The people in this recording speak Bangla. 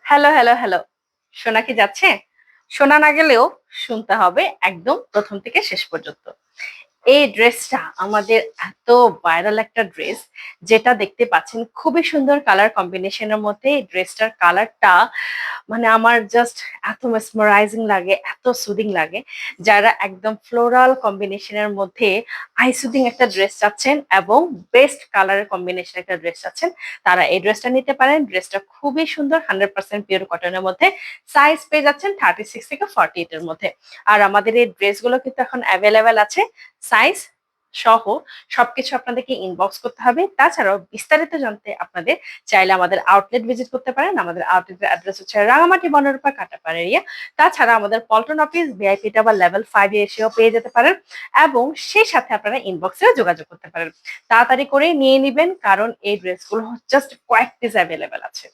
Hello, hello, hello. শোনা কি যাচ্ছে? শোনা না গেলেও শুনতে হবে একদম ১ম থেকে শেষ পর্যন্ত। এই ড্রেসটা আমাদের এত ভাইরাল একটা ড্রেস, যেটা দেখতে পাচ্ছেন খুবই সুন্দর কালার কম্বিনেশন এর মধ্যে এই ড্রেসটার কালারটা মানে আমার জাস্ট এত মেসমারাইজিং লাগে, এত সুদিং লাগে। যারা একদম ফ্লোরাল কম্বিনেশন এর মধ্যে আই সুদিং একটা ড্রেস চাচ্ছেন এবং বেস্ট কালারের কম্বিনেশন একটা ড্রেস চাচ্ছেন, তারা এই ড্রেসটা নিতে পারেন। ড্রেসটা খুবই সুন্দর, 100% পিওর কটনের মধ্যে। সাইজ পেয়ে যাচ্ছেন 36 থেকে 48 এর মধ্যে। আর আমাদের এই ড্রেসগুলো কিন্তু এখন অ্যাভেলেবেল আছে। সাইজ সহ সবকিছু আপনাদেরকে ইনবক্স করতে হবে। তাছাড়াও বিস্তারিত জানতে আপনাদের চাইলে আমাদের আউটলেট ভিজিট করতে পারেন। আমাদের আউটলেটের অ্যাড্রেস হচ্ছে রাঙামাটি বনরূপা কাটাপাড় এরিয়া। তাছাড়া আমাদের Paltan office VIP tower level 5 এ এসেও পেয়ে যেতে পারেন এবং সেই সাথে আপনারা ইনবক্সেও যোগাযোগ করতে পারেন। তাড়াতাড়ি করে নিয়ে নিবেন, কারণ এই ড্রেসগুলো জাস্ট কয়েক পিস অ্যাভেলেবেল আছে।